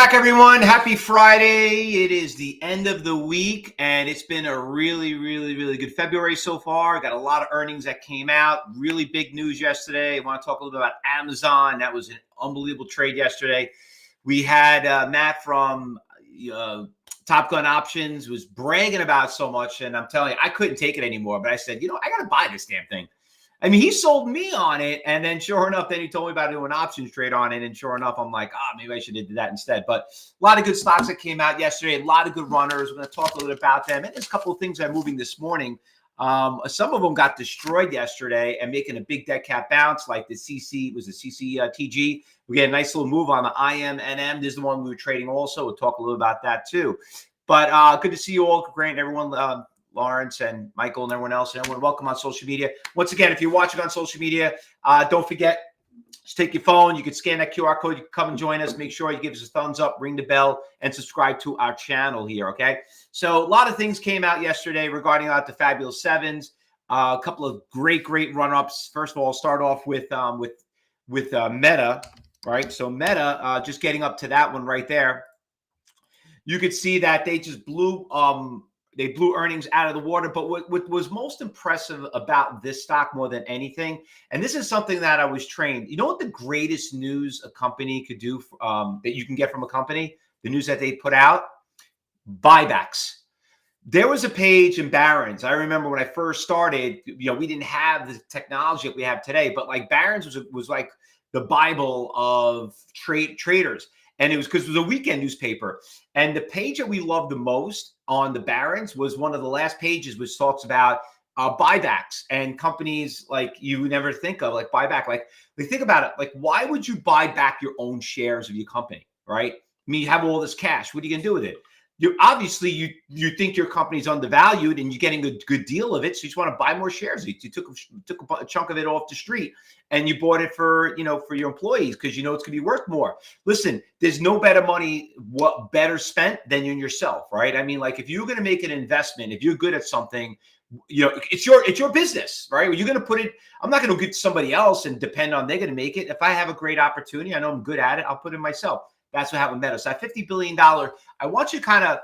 back, everyone. Happy Friday. It is the end of the week, and it's been a really good February so far. Got a lot of earnings that came out. Really big news yesterday. I want to talk a little bit about Amazon. That was an unbelievable trade yesterday. We had Matt from Top Gun Options was bragging about so much, and I'm telling you, I couldn't take it anymore. But I said, I got to buy this damn thing. I mean, he sold me on it, and then sure enough, then he told me about doing an options trade on it, and sure enough, I'm like, maybe I should have did that instead. But a lot of good stocks that came out yesterday, a lot of good runners. We're going to talk a little bit about them, and there's a couple of things that are moving this morning. Some of them got destroyed yesterday and making a big dead cat bounce, like the CCTG. We get a nice little move on the IMNM. This is the one we were trading also. We'll talk a little about that too. But good to see you all, Grant, and everyone. Lawrence and Michael and everyone else, and everyone, welcome on social media. Once again, if you're watching on social media, don't forget, just take your phone. You can scan that QR code. You can come and join us. Make sure you give us a thumbs up, ring the bell, and subscribe to our channel here, okay? So a lot of things came out yesterday regarding the Fabulous Sevens. A couple of great run-ups. First of all, I'll start off with Meta, right? So Meta, just getting up to that one right there. You could see that they just blew They blew earnings out of the water. But what was most impressive about this stock more than anything, and this is something that I was trained, you know what the greatest news a company could do that you can get from a company, the news that they put out? Buybacks. There was a page in Barron's. I remember when I first started, we didn't have the technology that we have today, but like Barron's was like the Bible of traders. And it was because it was a weekend newspaper. And the page that we loved the most on the Barron's was one of the last pages, which talks about buybacks and companies like you would never think of, like buyback. Like, think about it. Like, why would you buy back your own shares of your company, right? I mean, you have all this cash. What are you going to do with it? Obviously you think your company's undervalued and you're getting a good deal of it, so you just want to buy more shares. You took a chunk of it off the street and you bought it for for your employees because it's going to be worth more. Listen, there's no better money better spent than in yourself, right? I mean, like if you're going to make an investment, if you're good at something, it's your business, right? You're going to put it. I'm not going to get somebody else and depend on they're going to make it. If I have a great opportunity, I know I'm good at it, I'll put it myself. That's what happened with Meta. So that $50 billion, I want you to kind of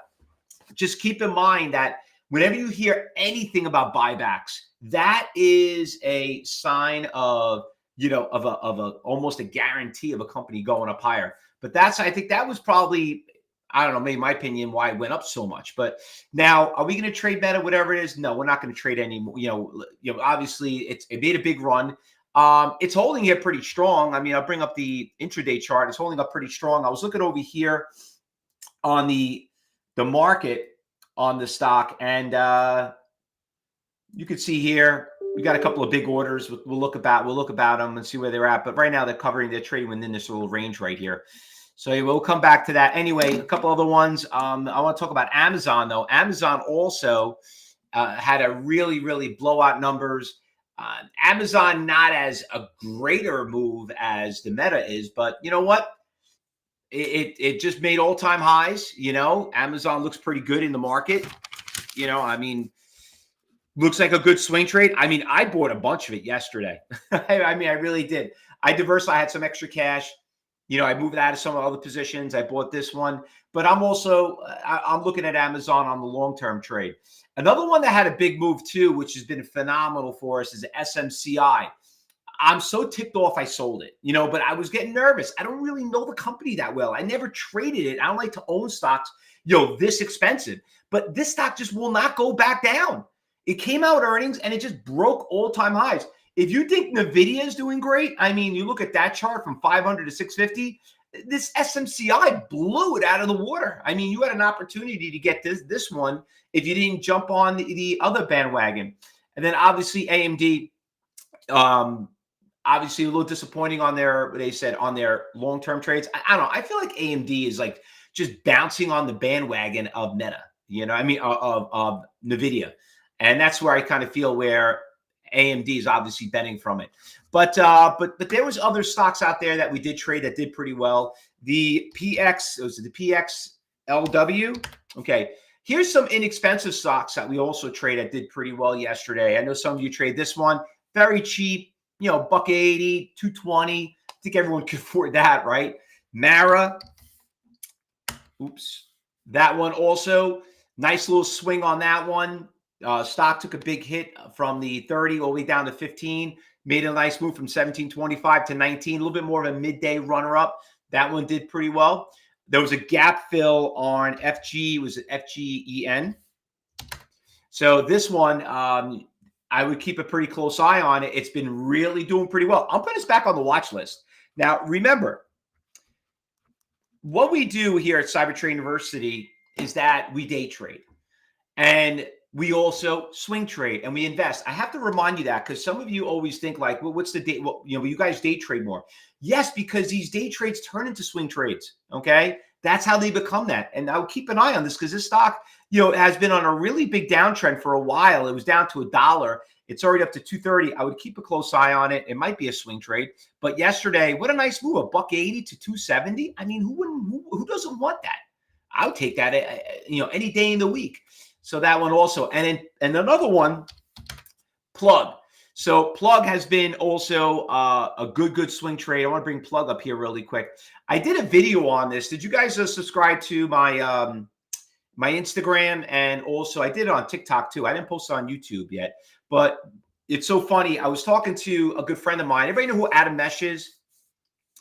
just keep in mind that whenever you hear anything about buybacks, that is a sign of, of a almost a guarantee of a company going up higher. But I think that was probably, I don't know, maybe my opinion, why it went up so much. But now, are we going to trade Meta, whatever it is? No, we're not going to trade anymore. Obviously it made a big run. It's holding here pretty strong. I mean, I'll bring up the intraday chart. It's holding up pretty strong. I was looking over here on the market on the stock, and you can see here we got a couple of big orders. We'll look about them and see where they're at. But right now they're trading within this little range right here. So we'll come back to that. Anyway, a couple other ones. I want to talk about Amazon though. Amazon also had a really blowout numbers. Amazon not as a greater move as the Meta is, but you know what? It just made all-time highs. Amazon looks pretty good in the market. I mean, looks like a good swing trade. I mean, I bought a bunch of it yesterday. I mean, I really did. I diversified. I had some extra cash. I moved out of some other positions. I bought this one, but I'm looking at Amazon on the long-term trade. Another one that had a big move too, which has been phenomenal for us, is the SMCI. I'm so ticked off I sold it, but I was getting nervous. I don't really know the company that well. I never traded it. I don't like to own stocks, this expensive. But this stock just will not go back down. It came out earnings and it just broke all-time highs. If you think NVIDIA is doing great, I mean, you look at that chart from 500 to 650, this SMCI blew it out of the water. I mean, you had an opportunity to get this one if you didn't jump on the other bandwagon. And then obviously AMD, obviously a little disappointing on their long-term trades. I don't know. I feel like AMD is like just bouncing on the bandwagon of Meta, of NVIDIA. And that's where I kind of feel where AMD is obviously betting from it. But there was other stocks out there that we did trade that did pretty well. The PXLW. Okay. Here's some inexpensive stocks that we also trade that did pretty well yesterday. I know some of you trade this one. Very cheap, $1.80, $2.20. I think everyone could afford that, right? Mara, Oops. That one also, nice little swing on that one. Stock took a big hit from the 30 all the way down to 15. Made a nice move from 17.25 to 19. A little bit more of a midday runner-up. That one did pretty well. There was a gap fill on FG. Was it FGEN? So this one, I would keep a pretty close eye on it. It's been really doing pretty well. I'll put this back on the watch list. Now, remember, what we do here at Cybertrade University is that we day trade. And we also swing trade and we invest. I have to remind you that because some of you always think like, well, what's the day? Well, you guys day trade more. Yes, because these day trades turn into swing trades. Okay. That's how they become that. And I'll keep an eye on this because this stock, has been on a really big downtrend for a while. It was down to $1. It's already up to 230. I would keep a close eye on it. It might be a swing trade. But yesterday, what a nice move, $1.80 to 270. I mean, who doesn't want that? I would take that, any day in the week. So that one also. And another one, Plug. So Plug has been also a good swing trade. I want to bring Plug up here really quick. I did a video on this. Did you guys subscribe to my my Instagram? And also I did it on TikTok too. I didn't post it on YouTube yet. But it's so funny. I was talking to a good friend of mine. Everybody know who Adam Mesh is?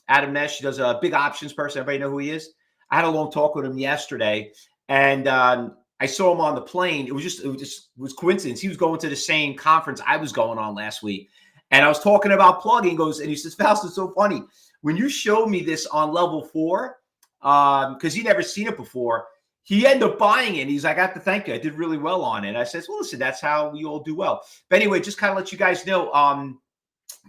Adam Mesh, he does a big options person. Everybody know who he is? I had a long talk with him yesterday. And I saw him on the plane. It was coincidence. He was going to the same conference I was going on last week. And I was talking about plugging. And he says, Fausto, it's so funny. When you showed me this on level 4, because he never seen it before, he ended up buying it. He's like, I have to thank you. I did really well on it. I says, well, listen, that's how we all do well. But anyway, just kind of let you guys know,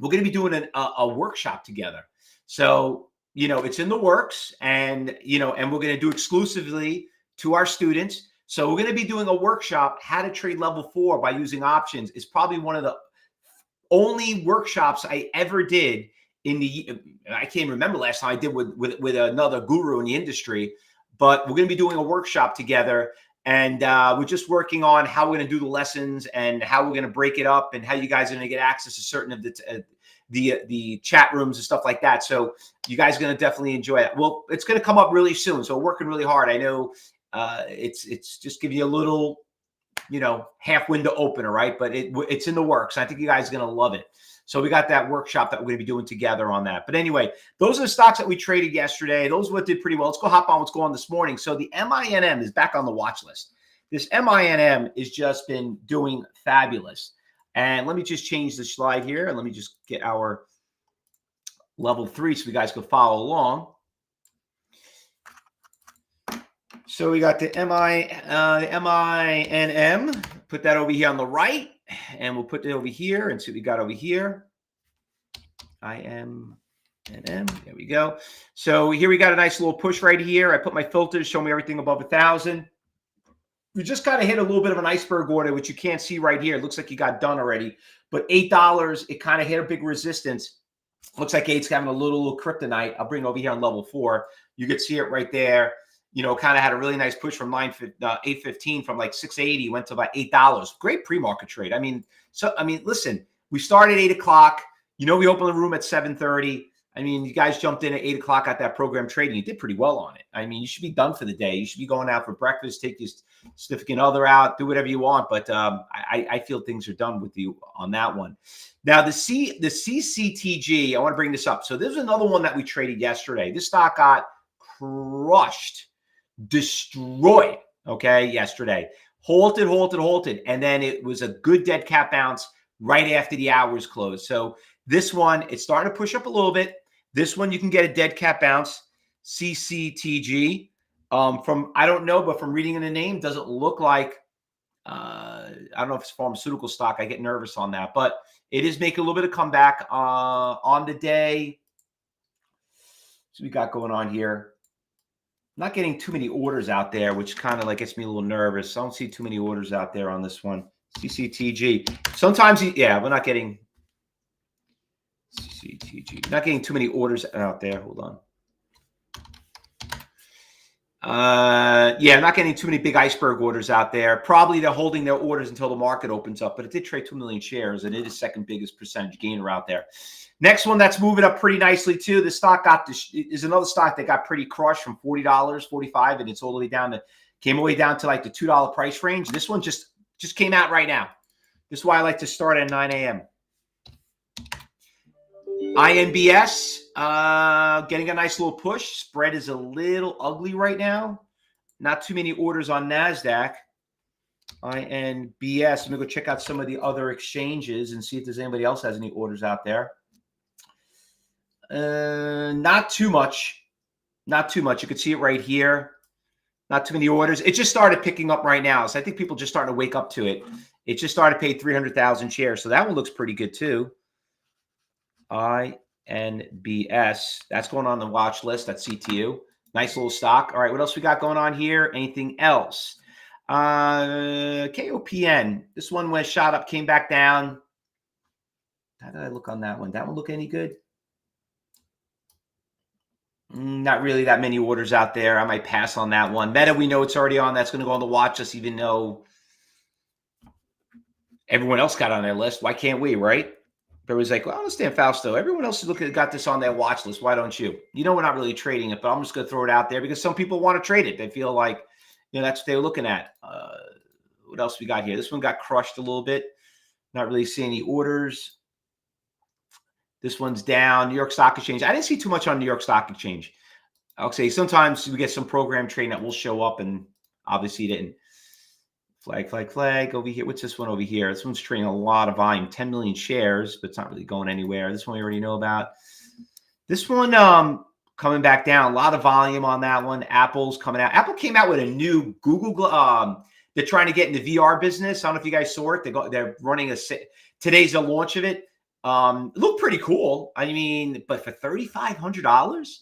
we're going to be doing a workshop together. So, it's in the works and, and we're going to do exclusively to our students. So we're going to be doing a workshop, how to trade level 4 by using options. It's probably one of the only workshops I ever did I can't remember last time I did with another guru in the industry, but we're going to be doing a workshop together. And we're just working on how we're going to do the lessons and how we're going to break it up and how you guys are going to get access to certain of the chat rooms and stuff like that. So you guys are going to definitely enjoy it. Well, it's going to come up really soon. So we're working really hard. I know it's just give you a little, half window opener, right? But it's in the works. I think you guys are going to love it. So we got that workshop that we're going to be doing together on that. But anyway, those are the stocks that we traded yesterday. Those what did pretty well. Let's go hop on what's going on this morning. So the MINM is back on the watch list. This MINM has just been doing fabulous. And let me just change the slide here. And let me just get our level 3 so you guys can follow along. So we got the MINM. Put that over here on the right. And we'll put it over here and see what we got over here. IMNM. There we go. So here we got a nice little push right here. I put my filters, show me everything above 1,000. We just got to hit a little bit of an iceberg order, which you can't see right here. It looks like you got done already. But $8, it kind of hit a big resistance. Looks like 8's having a little kryptonite. I'll bring it over here on level 4. You can see it right there. Kind of had a really nice push from 8.15 from like 6.80, went to about $8. Great pre-market trade. Listen, we started at 8 o'clock. We opened the room at 7:30. You guys jumped in at 8 o'clock at that program trading. You did pretty well on it. You should be done for the day. You should be going out for breakfast, take your significant other out, do whatever you want. But I feel things are done with you on that one. Now, the CCTG, I want to bring this up. So this is another one that we traded yesterday. This stock got crushed. Destroyed, yesterday. Halted. And then it was a good dead cat bounce right after the hours closed. So this one, it's starting to push up a little bit. This one, you can get a dead cat bounce, CCTG. I don't know, but from reading in the name, doesn't look like, I don't know if it's pharmaceutical stock. I get nervous on that, but it is making a little bit of comeback on the day. So we got going on here. Not getting too many orders out there, which kind of gets me a little nervous. I don't see too many orders out there on this one. CCTG. Sometimes, we're not getting CCTG. Not getting too many orders out there. Hold on. Yeah, I'm not getting too many big iceberg orders out there. Probably they're holding their orders until the market opens up, but it did trade 2 million shares, and it is second biggest percentage gainer out there. Next one that's moving up pretty nicely too. The stock is another stock that got pretty crushed from $40, $45, and it's all the way down to came all the way down to like the $2 price range. This one just came out right now. This is why I like to start at 9 a.m. INBS getting a nice little push. Spread is a little ugly right now. Not too many orders on NASDAQ. INBS. Let me go check out some of the other exchanges and see if there's anybody else has any orders out there. Not too much. Not too much. You can see it right here. Not too many orders. It just started picking up right now. So I think people just starting to wake up to it. It just started paying 300,000 shares. So that one looks pretty good too. INBS. That's going on the watch list. That's CTU. Nice little stock. All right. What else we got going on here? Anything else? KOPN. This one went shot up, came back down. How did I look on that one? That one look any good? Not really that many orders out there. I might pass on that one. Meta, we know it's already on. That's going to go on the watch list, even though everyone else got on their list. Why can't we, right? Everybody's like, well, I understand, Fausto. Everyone else is got this on their watch list. Why don't you? You know, we're not really trading it, but I'm just going to throw it out there because some people want to trade it. They feel like, that's what they're looking at. What else we got here? This one got crushed a little bit. Not really seeing any orders. This one's down. New York Stock Exchange. I didn't see too much on New York Stock Exchange. I'll say sometimes we get some program trading that will show up, and obviously didn't. Flag over here. What's this one over here? This one's trading a lot of volume, 10 million shares, but it's not really going anywhere. This one we already know about. This one coming back down. A lot of volume on that one. Apple's coming out. Apple came out with a new Google. They're trying to get in the VR business. I don't know if you guys saw it. They're running today's the launch of it. It looked pretty cool. I mean, but for $3,500,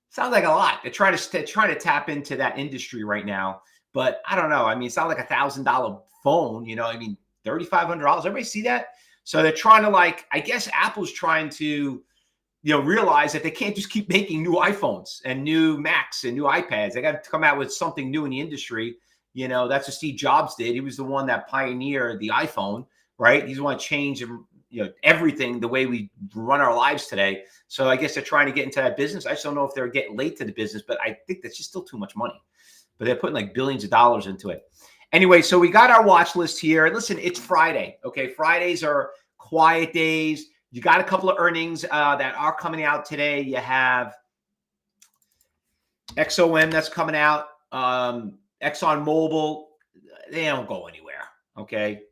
sounds like a lot. They're trying to tap into that industry right now. But I don't know. I mean, it's not like $1,000 phone. I mean, $3,500. Everybody see that? So they're trying to I guess Apple's trying to, realize that they can't just keep making new iPhones and new Macs and new iPads. They got to come out with something new in the industry. That's what Steve Jobs did. He was the one that pioneered the iPhone, right? He's the one to change everything the way we run our lives today. So I guess they're trying to get into that business. I just don't know if they're getting late to the business, but I think that's just still too much money. But they're putting billions of dollars into it. Anyway, so we got our watch list here. Listen, it's Friday. Okay, Fridays are quiet days. You got a couple of earnings that are coming out today. You have XOM that's coming out. ExxonMobil, they don't go anywhere. Okay,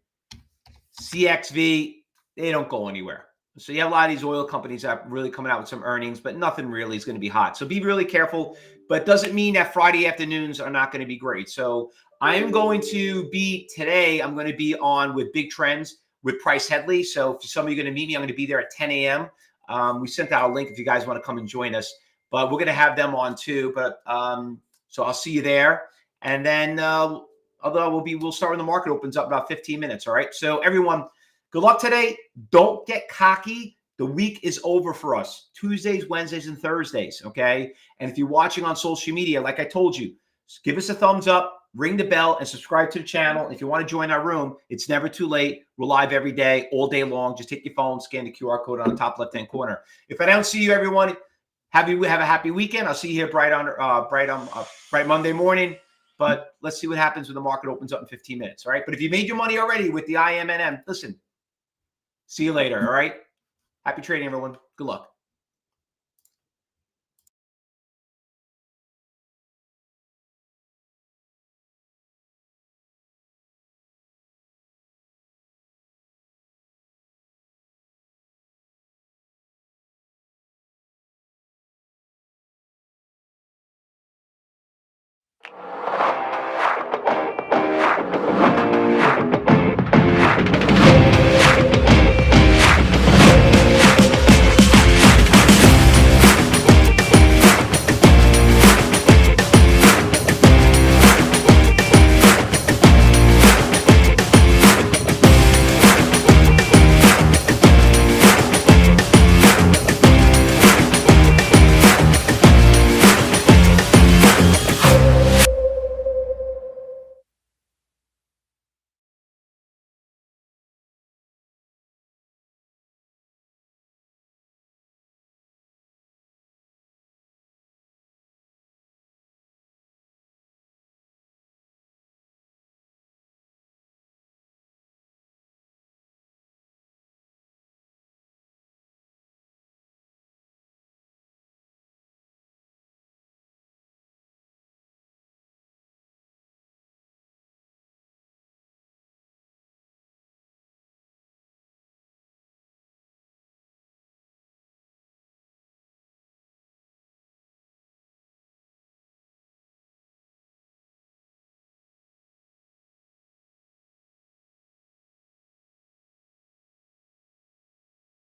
CXV, they don't go anywhere. So you have a lot of these oil companies that are really coming out with some earnings, but nothing really is going to be hot. So be really careful, but doesn't mean that Friday afternoons are not going to be great. So I am going to be today, I'm going to be on with Big Trends with Price Headley. So if some of you are going to meet me, I'm going to be there at 10 a.m. We sent out a link if you guys want to come and join us, but we're going to have them on too. But so I'll see you there. And then although we'll start when the market opens up about 15 minutes. All right. So everyone, good luck today. Don't get cocky. The week is over for us. Tuesdays, Wednesdays, and Thursdays, okay? And if you're watching on social media, like I told you, give us a thumbs up, ring the bell, and subscribe to the channel. If you want to join our room, it's never too late. We're live every day, all day long. Just take your phone, scan the QR code on the top left-hand corner. If I don't see you, everyone, have a happy weekend. I'll see you here bright Monday morning. But let's see what happens when the market opens up in 15 minutes, all right? But if you made your money already with the IMNM, listen, see you later, all right? Happy trading, everyone. Good luck.